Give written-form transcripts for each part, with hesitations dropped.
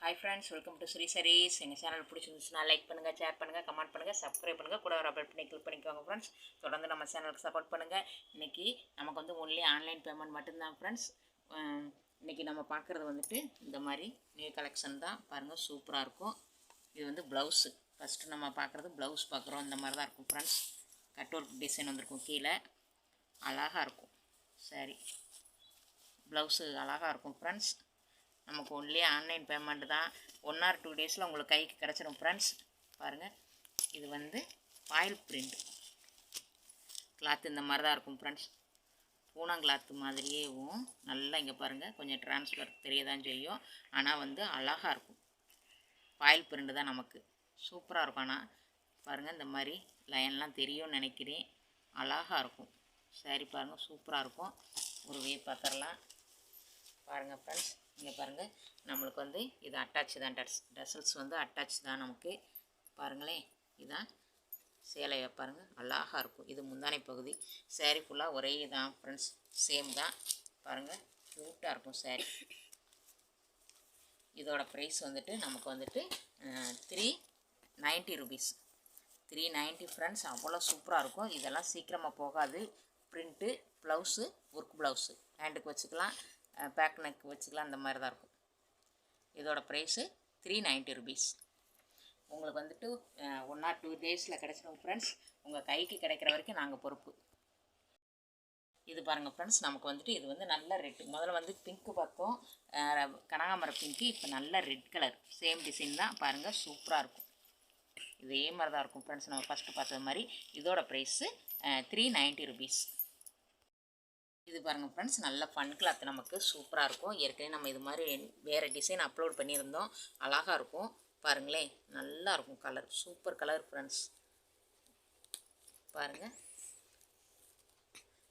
Hi friends, welcome to sarees. எங்கள் channel பிடிச்சிருந்துச்சுன்னா like பண்ணுங்கள், ஷேர் பண்ணுங்கள், கமெண்ட் பண்ணுங்கள், சப்ஸ்கிரைப் பண்ணுங்கள், கூட ஒரு பெல் பண்ணி கிளிக் பண்ணிக்கோங்க ஃப்ரெண்ட்ஸ். தொடர்ந்து நம்ம சேனலுக்கு சப்போர்ட் பண்ணுங்கள். இன்றைக்கி நமக்கு வந்து ஒன்லி ஆன்லைன் பேமெண்ட் மட்டும்தான் ஃப்ரெண்ட்ஸ். இன்றைக்கி நம்ம பார்க்குறது வந்துட்டு இந்த மாதிரி நியூ கலெக்ஷன் தான். பாருங்கள், சூப்பராக இருக்கும். இது வந்து ப்ளவுஸு. ஃபஸ்ட்டு நம்ம பார்க்குறது ப்ளவுஸ் பார்க்குறோம். இந்த மாதிரி தான் இருக்கும் ஃப்ரெண்ட்ஸ். கட் ஒர்க் டிசைன் வந்திருக்கும் கீழே. அழகாக இருக்கும். சரி, ப்ளவுஸு அழகாக இருக்கும் ஃப்ரெண்ட்ஸ். நமக்கு ஒன்லி ஆன்லைன் பேமெண்ட் தான். 1 or 2 டேஸில் உங்களுக்கு கைக்கு கிடச்சிடும் ஃப்ரெண்ட்ஸ். பாருங்கள், இது வந்து ஃபாயில் பிரிண்ட் கிளாத். இந்த மாதிரி தான் இருக்கும் ஃப்ரெண்ட்ஸ். பூனம் கிளாத்து மாதிரியேவும் நல்லா இங்கே பாருங்கள், கொஞ்சம் டிரான்ஸ்ஃபர் தெரிய தான் செய்யும். ஆனால் வந்து அழகாக இருக்கும். ஃபாயில் பிரிண்ட் தான் நமக்கு சூப்பராக இருக்கும். ஆனால் பாருங்கள், இந்த மாதிரி லைன்லாம் தெரியும்னு நினைக்கிறேன். அழகாக இருக்கும். சரி, பாருங்கள், சூப்பராக இருக்கும். ஒரு வே பார்த்துடலாம். பாருங்கள் ஃப்ரெண்ட்ஸ், இங்கே பாருங்கள், நம்மளுக்கு வந்து இது அட்டாச் தான். டசல்ஸ் வந்து அட்டாச் தான் நமக்கு. பாருங்களேன், இதுதான் சேலையை பாருங்கள், அழகாக இருக்கும். இது முந்தானை பகுதி. சேரீ ஃபுல்லாக ஒரே தான் ஃப்ரெண்ட்ஸ், சேம் தான். பாருங்கள், க்யூட்டாக இருக்கும் சேரீ. இதோட ப்ரைஸ் வந்துட்டு நமக்கு வந்துட்டு 390 rupees. 390 ஃப்ரெண்ட்ஸ். அவ்வளோ சூப்பராக இருக்கும். இதெல்லாம் சீக்கிரமாக போகாது. ப்ரிண்ட்டு ப்ளவுஸு, ஒர்க் ப்ளவுஸு, ஹேண்டுக்கு வச்சுக்கலாம், பேக் நெக் வச்சுக்கலாம். அந்த மாதிரி தான் இருக்கும். இதோட ப்ரைஸு 390 rupees. உங்களுக்கு வந்துட்டு 1 or 2 டேஸில் கிடச்சிடும் ஃப்ரெண்ட்ஸ். உங்கள் கைக்கு கிடைக்கிற வரைக்கும் நாங்கள் பொறுப்பு. இது பாருங்கள் ஃப்ரெண்ட்ஸ், நமக்கு வந்துட்டு இது வந்து நல்ல ரெட். முதல்ல வந்து பிங்க்கு பார்த்தோம், கனகாமரம் பிங்க்கு. இப்போ நல்ல ரெட் கலர். சேம் டிசைன் தான். பாருங்கள், சூப்பராக இருக்கும். இதே மாதிரி தான் இருக்கும் ஃப்ரெண்ட்ஸ், நம்ம ஃபஸ்ட்டு பார்த்தது மாதிரி. இதோட ப்ரைஸு 390 rupees. இது பாருங்கள் ஃப்ரெண்ட்ஸ், நல்ல ஃபன் கிளாத். நமக்கு சூப்பராக இருக்கும். ஏற்கனவே நம்ம இது மாதிரி வேறு டிசைன் அப்லோட் பண்ணியிருந்தோம். அழகாக இருக்கும். பாருங்களேன், நல்லா இருக்கும். Colour super colour friends. பாருங்கள்,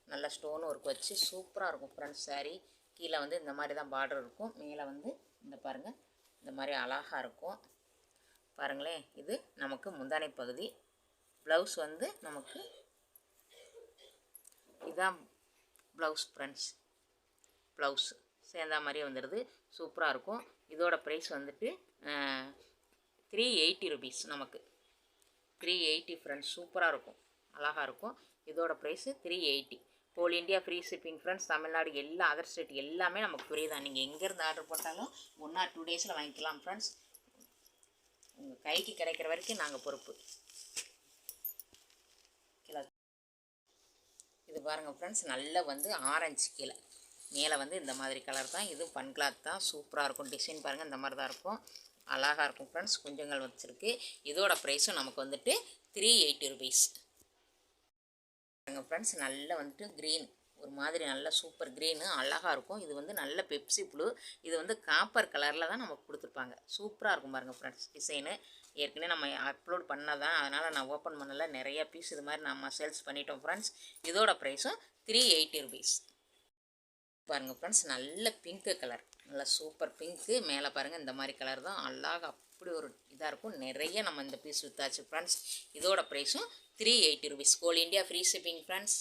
நல்ல ஸ்டோன் ஒர்க் வச்சு சூப்பராக இருக்கும் ஃப்ரெண்ட்ஸ். சாரீ கீழே வந்து இந்த மாதிரி தான் பார்டர் இருக்கும். மேலே வந்து இந்த பாருங்கள், இந்த மாதிரி அழகாக இருக்கும். பாருங்களேன், இது நமக்கு முந்தானை பகுதி. ப்ளவுஸ் வந்து நமக்கு இதான் ப்ளவுஸ் ஃப்ரெண்ட்ஸ். ப்ளவுஸ் சேர்ந்தா மாதிரியே வந்துடுது. சூப்பராக இருக்கும். இதோட ப்ரைஸ் வந்துட்டு 380 rupees. நமக்கு 380 ஃப்ரெண்ட்ஸ். சூப்பராக இருக்கும், அழகாக இருக்கும். இதோட price 380. Whole India free shipping friends. Tamil Nadu எல்லா அதர் ஸ்டேட் எல்லாமே நமக்கு ஃப்ரீ தான். நீங்கள் எங்கேருந்து ஆர்டர் போட்டாலும் 1 or 2 டேஸில் வாங்கிக்கலாம் ஃப்ரெண்ட்ஸ். உங்கள் கைக்கு கிடைக்கிற வரைக்கும் நாங்கள் பொறுப்பு. இது பாருங்கள் ஃப்ரெண்ட்ஸ், நல்லா வந்து ஆரஞ்சு கீழே, மேலே வந்து இந்த மாதிரி கலர் தான். இது ஃபன் கிளாத் தான். சூப்பராக இருக்கும். டிசைன் பாருங்கள், இந்த மாதிரி தான் இருக்கும். அழகாக இருக்கும் ஃப்ரெண்ட்ஸ். குஞ்சங்கள் வச்சுருக்கு. இதோட ப்ரைஸும் நமக்கு வந்துட்டு 380 rupees. பாருங்கள் ஃப்ரெண்ட்ஸ், நல்லா வந்துட்டு க்ரீன், ஒரு மாதிரி நல்ல சூப்பர் க்ரீனு, அழகாக இருக்கும். இது வந்து நல்ல பெப்சி ப்ளூ. இது வந்து காப்பர் கலரில் தான் நமக்கு கொடுத்துருப்பாங்க. சூப்பராக இருக்கும் பாருங்கள் ஃப்ரெண்ட்ஸ். டிசைனு ஏற்கனவே நம்ம அப்லோட் பண்ணதான், அதனால் நான் ஓப்பன் பண்ணலை. நிறைய பீஸ் இது மாதிரி நம்ம சேல்ஸ் பண்ணிட்டோம் ஃப்ரெண்ட்ஸ். இதோட ப்ரைஸும் 380 rupees. பாருங்கள் ஃப்ரெண்ட்ஸ், நல்ல பிங்க்கு கலர், நல்ல சூப்பர் பிங்க்கு. மேலே பாருங்கள், இந்த மாதிரி கலர் தான். அழகாக அப்படி ஒரு இதாக இருக்கும். நிறைய நம்ம இந்த பீஸ் விற்றாச்சு ஃப்ரெண்ட்ஸ். இதோட ப்ரைஸும் 380 rupees. Whole India free shipping friends.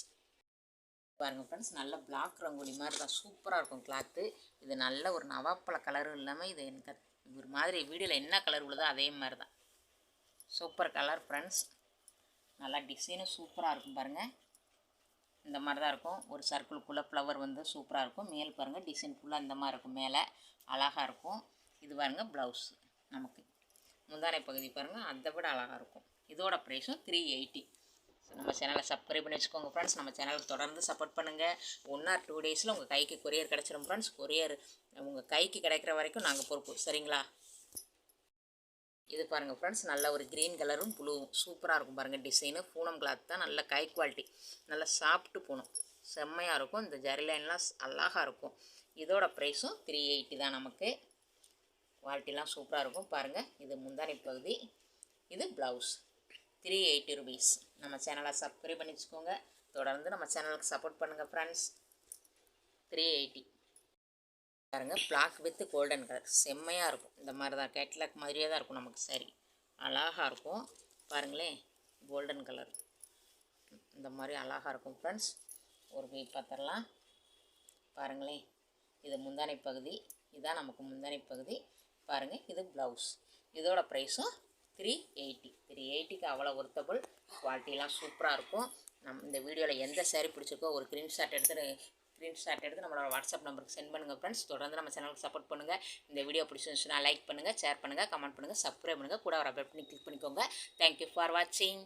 பாருங்கள் ஃப்ரெண்ட்ஸ், நல்ல பிளாக் ரங்கோலி மாதிரி தான். சூப்பராக இருக்கும் கிளாத்து. இது நல்ல ஒரு நவாப்பழ கலரும் இல்லாமல், இது எனக்கு ஒரு மாதிரி வீடியோவில் என்ன கலர் உள்ளதோ அதே மாதிரி தான். Super colour friends. நல்லா டிசைனும் சூப்பராக இருக்கும். பாருங்கள், இந்த மாதிரி தான் இருக்கும். ஒரு சர்க்கிளுக்குள்ளே ஃப்ளவர் வந்து சூப்பராக இருக்கும். மேல் பாருங்கள், டிசைன் ஃபுல்லாக இந்த மாதிரி இருக்கும். மேலே அழகாக இருக்கும். இது பாருங்கள் ப்ளவுஸ். நமக்கு முந்தானை பகுதி பாருங்கள், அதை விட அழகாக இருக்கும். இதோட ப்ரைஸும் 380. நம்ம சேனலை சப்ஸ்கிரைப் பண்ணி வச்சுக்கோங்க ஃப்ரெண்ட்ஸ். நம்ம சேனலுக்கு தொடர்ந்து சப்போர்ட் பண்ணுங்கள். 1 or 2 டேஸில் உங்கள் கைக்கு கொரியர் கிடச்சிடும் ஃப்ரெண்ட்ஸ். கொரியர் உங்கள் கைக்கு கிடைக்கிற வரைக்கும் நாங்கள் பொறுப்பு. சரிங்களா? இது பாருங்கள் ஃப்ரெண்ட்ஸ், நல்ல ஒரு க்ரீன் கலரும் ப்ளூவும் சூப்பராக இருக்கும். பாருங்கள், டிசைனு பூனம் கிளாத் தான். நல்ல கை குவாலிட்டி, நல்லா சாஃப்ட்டு பூனம், செம்மையாக இருக்கும். இந்த ஜரி லைன்லாம் அழகாக இருக்கும். இதோட ப்ரைஸும் 380 தான். நமக்கு குவாலிட்டிலாம் சூப்பராக இருக்கும். பாருங்கள், இது முந்தானை பகுதி, இது ப்ளவுஸ். 380 rupees. நம்ம சேனலை சப்ஸ்கிரைப் பண்ணி வச்சுக்கோங்க. தொடர்ந்து நம்ம சேனலுக்கு சப்போர்ட் பண்ணுங்கள் ஃப்ரெண்ட்ஸ். 380. பாருங்கள், பிளாக் வித் கோல்டன் கலர் செம்மையாக இருக்கும். இந்த மாதிரி தான் கேட்லாக் மாதிரியே தான் இருக்கும் நமக்கு. சரி, அழகாக இருக்கும். பாருங்களேன், கோல்டன் கலர் இந்த மாதிரி அழகாக இருக்கும் ஃப்ரெண்ட்ஸ். ஒரு போய் பார்த்துடலாம். பாருங்களேன், இது முந்தானை பகுதி. இதுதான் நமக்கு முந்தானை பகுதி. பாருங்கள். இது ப்ளவுஸ். இதோட ப்ரைஸும் 380. 380க்கு அவ்வளோ ஒர்த்தபுள். குவாலிட்டிலாம் சூப்பராக இருக்கும். இந்த வீடியோவில் எந்த சேரீ பிடிச்சிருக்கோ ஒரு ஸ்க்ரீன்ஷாட் எடுத்து நம்மளோட வாட்ஸ்அப் நம்பருக்கு சென்ட் பண்ணுங்கள் ஃப்ரெண்ட்ஸ். தொடர்ந்து நம்ம சேனலுக்கு சப்போர்ட் பண்ணுங்கள். இந்த வீடியோ பிடிச்சிருந்துச்சுன்னா லைக் பண்ணுங்கள், ஷேர் பண்ணுங்கள், கமெண்ட் பண்ணுங்கள், சப்ஸ்கிரைப் பண்ணுங்கள், கூட ஒரு பெல் பண்ணி கிளிக் பண்ணிக்கோங்க. தேங்க்யூ ஃபார் வாட்சிங்.